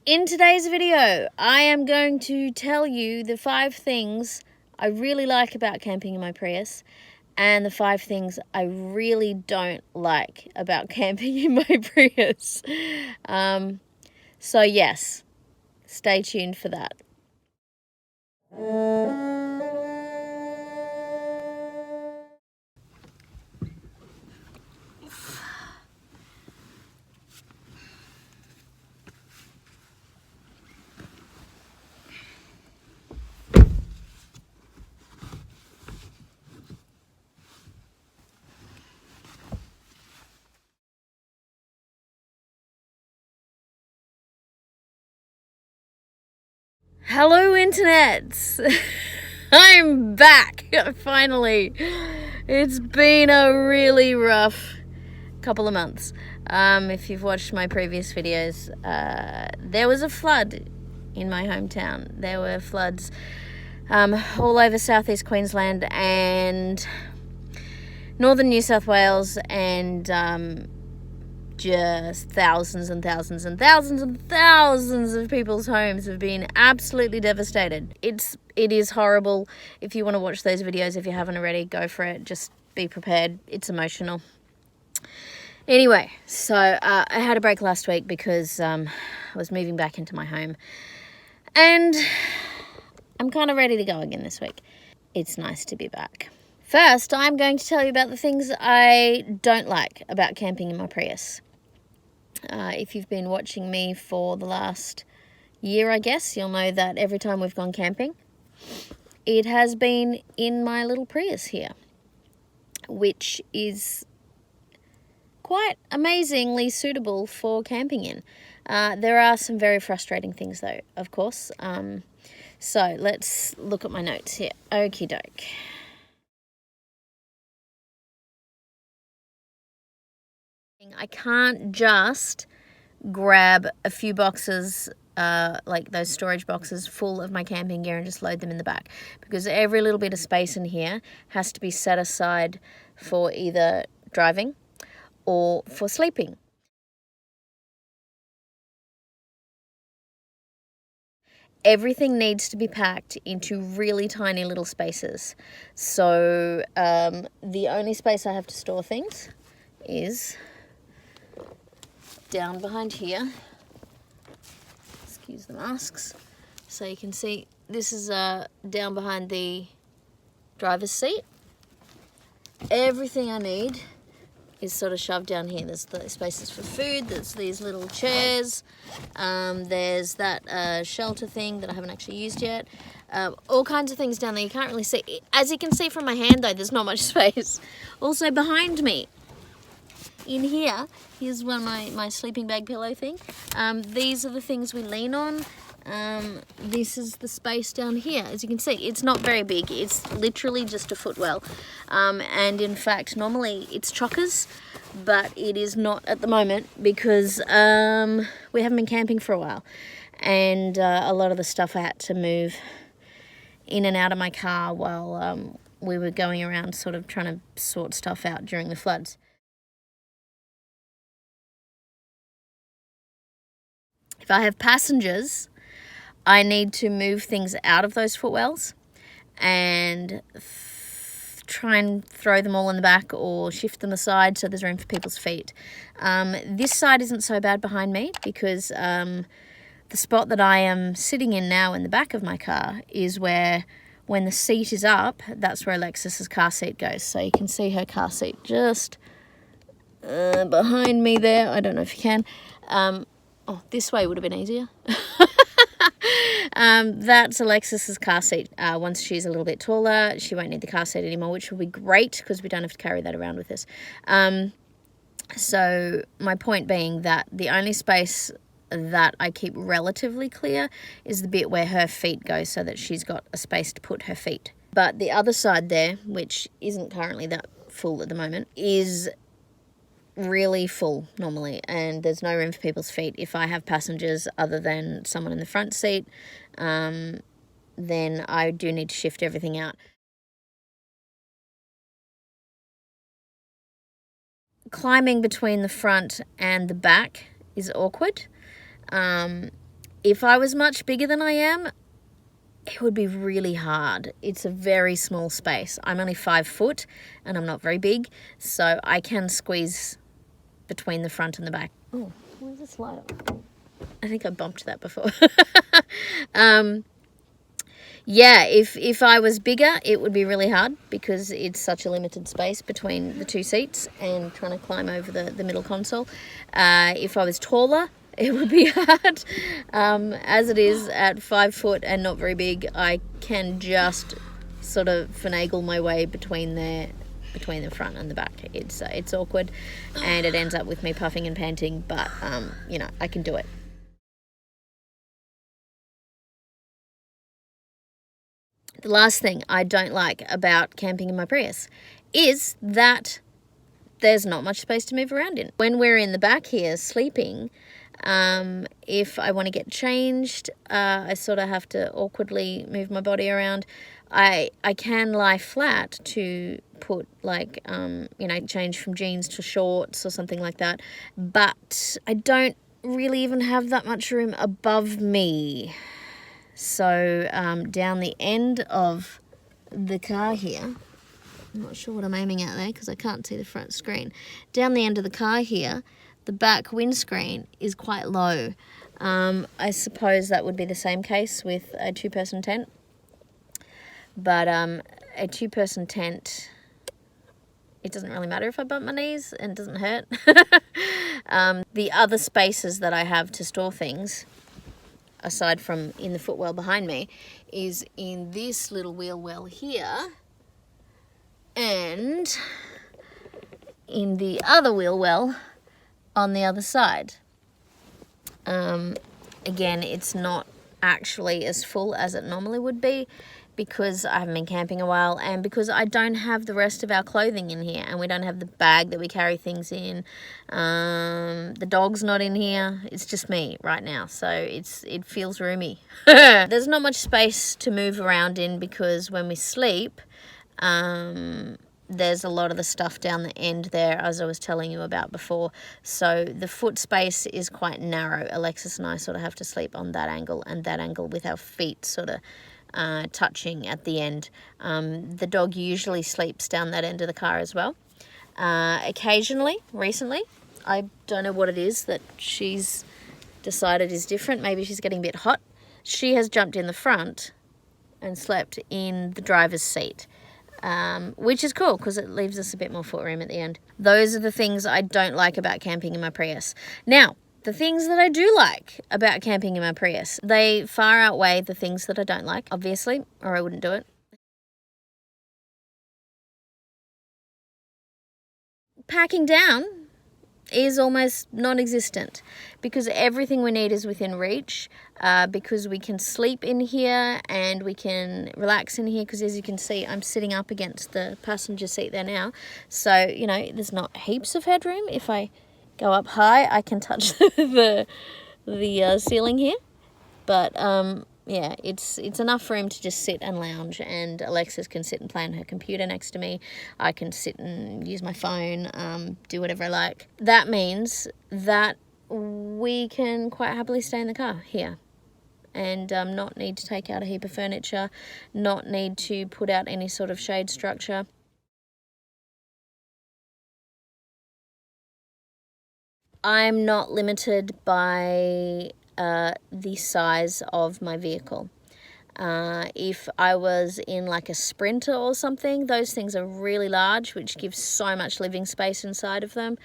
In today's video, I am going to tell you the 5 things I really like about camping in my Prius and the 5 things I really don't like about camping in my Prius. So yes, stay tuned for that. Hello, internets! I'm back, finally. It's been a really rough couple of months. If you've watched my previous videos, there was a flood in my hometown. There were floods all over southeast Queensland and northern New South Wales, and just thousands and thousands and thousands and thousands of people's homes have been absolutely devastated. It is horrible. If you want to watch those videos, if you haven't already, go for it. Just be prepared. It's emotional. Anyway, so I had a break last week because I was moving back into my home, and I'm kind of ready to go again this week. It's nice to be back. First, I'm going to tell you about the things I don't like about camping in my Prius. If you've been watching me for the last year, I guess, you'll know that every time we've gone camping, it has been in my little Prius here, which is quite amazingly suitable for camping in. There are some very frustrating things though, of course. So let's look at my notes here. Okie doke. I can't just grab a few boxes, like those storage boxes full of my camping gear and just load them in the back, because every little bit of space in here has to be set aside for either driving or for sleeping. Everything needs to be packed into really tiny little spaces. So the only space I have to store things is down behind here. Excuse the masks. So you can see this is down behind the driver's seat. Everything I need is sort of shoved down here. There's the spaces for food, there's these little chairs, there's that shelter thing that I haven't actually used yet. All kinds of things down there you can't really see. As you can see from my hand though, there's not much space. Also behind me, in here, here's one my sleeping bag pillow thing. These are the things we lean on. This is the space down here. As you can see, it's not very big. It's literally just a footwell. And in fact, normally it's chockers, but it is not at the moment because we haven't been camping for a while. And a lot of the stuff I had to move in and out of my car while we were going around sort of trying to sort stuff out during the floods. If I have passengers, I need to move things out of those footwells and try and throw them all in the back or shift them aside so there's room for people's feet. This side isn't so bad behind me because the spot that I am sitting in now in the back of my car is where, when the seat is up, that's where Alexis's car seat goes. So you can see her car seat just behind me there. I don't know if you can. Oh, this way would have been easier. That's Alexis's car seat. Once she's a little bit taller, she won't need the car seat anymore, which will be great because we don't have to carry that around with us. So my point being that the only space that I keep relatively clear is the bit where her feet go, so that she's got a space to put her feet. But the other side there, which isn't currently that full at the moment, is really full normally, and there's no room for people's feet. If I have passengers other than someone in the front seat, then I do need to shift everything out. Climbing between the front and the back is awkward. If I was much bigger than I am, it would be really hard. It's a very small space. I'm only 5 foot and I'm not very big, so I can squeeze between the front and the back. Oh, where's the slider? I think I bumped that before. Yeah, if I was bigger, it would be really hard because it's such a limited space between the two seats and trying to climb over the middle console. If I was taller, it would be hard. As it is, at 5 foot and not very big, I can just sort of finagle my way between the front and the back. It's awkward, and it ends up with me puffing and panting, but you know, I can do it. The last thing I don't like about camping in my Prius is that there's not much space to move around in. When we're in the back here sleeping, if I want to get changed, I sort of have to awkwardly move my body around. I can lie flat to put, like, you know, change from jeans to shorts or something like that, but I don't really even have that much room above me. So down the end of the car here, I'm not sure what I'm aiming at there because I can't see the front screen. Down the end of the car here, the back windscreen is quite low. I suppose that would be the same case with a 2-person tent. But a 2-person tent, it doesn't really matter if I bump my knees and it doesn't hurt. The other spaces that I have to store things, aside from in the footwell behind me, is in this little wheel well here and in the other wheel well on the other side. Again, it's not actually as full as it normally would be because I haven't been camping a while and because I don't have the rest of our clothing in here and we don't have the bag that we carry things in. The dog's not in here. It's just me right now, so it feels roomy. There's not much space to move around in because when we sleep, there's a lot of the stuff down the end there, as I was telling you about before. So the foot space is quite narrow. Alexis and I sort of have to sleep on that angle and that angle with our feet sort of touching at the end. The dog usually sleeps down that end of the car as well. Occasionally, recently, I don't know what it is that she's decided is different. Maybe she's getting a bit hot. She has jumped in the front and slept in the driver's seat. Which is cool because it leaves us a bit more foot room at the end. Those are the things I don't like about camping in my Prius. Now, the things that I do like about camping in my Prius, they far outweigh the things that I don't like, obviously, or I wouldn't do it. Packing down is almost non-existent because everything we need is within reach, because we can sleep in here and we can relax in here because, as you can see, I'm sitting up against the passenger seat there now, so you know there's not heaps of headroom. If I go up high I can touch the ceiling here, but yeah, it's enough room to just sit and lounge, and Alexis can sit and play on her computer next to me. I can sit and use my phone, do whatever I like. That means that we can quite happily stay in the car here and not need to take out a heap of furniture, not need to put out any sort of shade structure. I'm not limited by the size of my vehicle. If I was in like a Sprinter or something, those things are really large, which gives so much living space inside of them.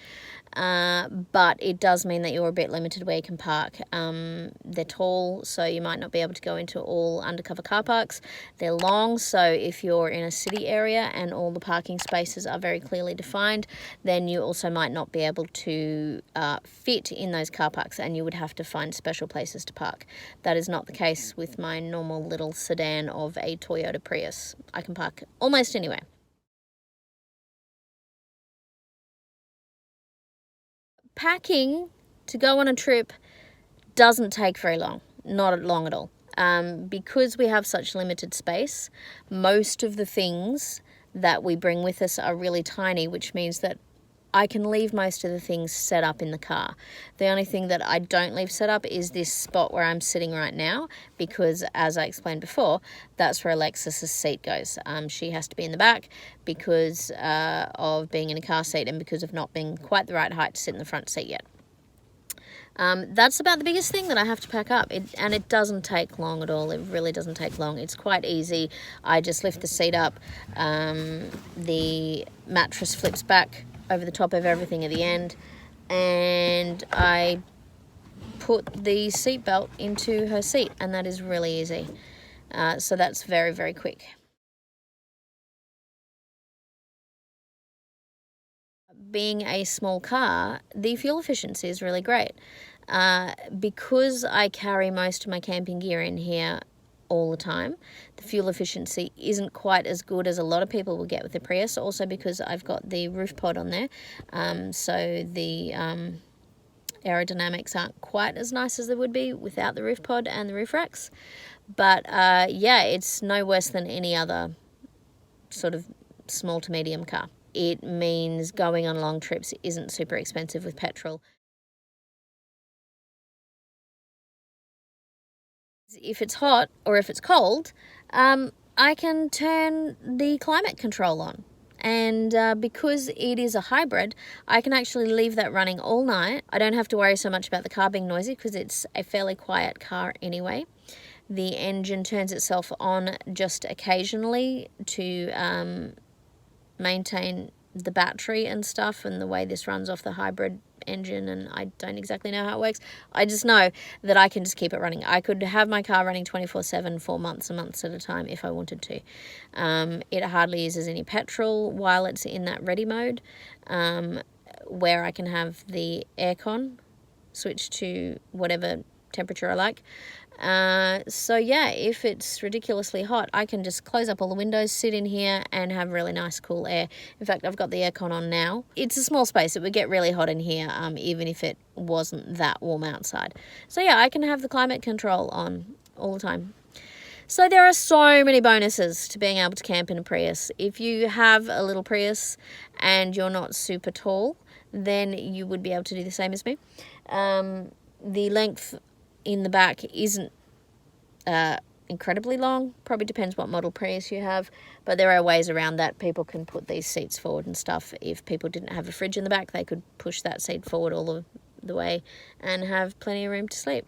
But it does mean that you're a bit limited where you can park. They're tall, so you might not be able to go into all undercover car parks. They're long, so if you're in a city area and all the parking spaces are very clearly defined, then you also might not be able to fit in those car parks and you would have to find special places to park. That is not the case with my normal little sedan of a Toyota Prius. I can park almost anywhere. Packing to go on a trip doesn't take very long, not long at all. Because we have such limited space, most of the things that we bring with us are really tiny, which means that I can leave most of the things set up in the car. The only thing that I don't leave set up is this spot where I'm sitting right now, because as I explained before, that's where Alexis's seat goes. She has to be in the back because of being in a car seat and because of not being quite the right height to sit in the front seat yet. That's about the biggest thing that I have to pack up, and it doesn't take long at all. It really doesn't take long. It's quite easy. I just lift the seat up, the mattress flips back over the top of everything at the end, and I put the seat belt into her seat, and that is really easy. So that's very, very quick. Being a small car, the fuel efficiency is really great. Because I carry most of my camping gear in here all the time, the fuel efficiency isn't quite as good as a lot of people will get with the Prius, also because I've got the roof pod on there, so the aerodynamics aren't quite as nice as they would be without the roof pod and the roof racks. But yeah, it's no worse than any other sort of small to medium car. It means going on long trips isn't super expensive with petrol. If it's hot or if it's cold, I can turn the climate control on. And because it is a hybrid, I can actually leave that running all night. I don't have to worry so much about the car being noisy because it's a fairly quiet car anyway. The engine turns itself on just occasionally to maintain the battery and stuff, and the way this runs off the hybrid engine, and I don't exactly know how it works. I just know that I can just keep it running. I could have my car running 24/7 for months and months at a time if I wanted to. It hardly uses any petrol while it's in that ready mode, where I can have the aircon switch to whatever temperature I like. So yeah, if it's ridiculously hot, I can just close up all the windows, sit in here and have really nice cool air. In fact, I've got the aircon on now. It's a small space. It would get really hot in here, even if it wasn't that warm outside. So yeah, I can have the climate control on all the time. So there are so many bonuses to being able to camp in a Prius. If you have a little Prius and you're not super tall, then you would be able to do the same as me. The length in the back isn't incredibly long. Probably depends what model Prius you have, but there are ways around that. People can put these seats forward and stuff. If people didn't have a fridge in the back, they could push that seat forward all of the way and have plenty of room to sleep,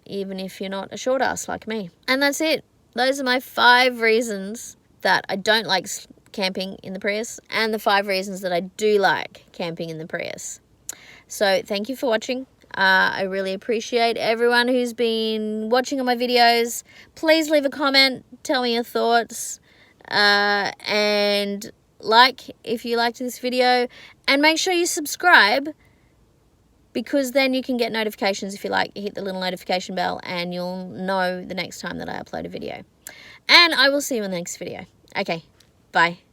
even if you're not a short ass like me. And that's it. Those are my 5 reasons that I don't like camping in the Prius, and the 5 reasons that I do like camping in the Prius. So thank you for watching. I really appreciate everyone who's been watching all my videos. Please leave a comment, tell me your thoughts, and like if you liked this video, and make sure you subscribe, because then you can get notifications. If you like, hit the little notification bell and you'll know the next time that I upload a video. And I will see you in the next video. Okay, bye.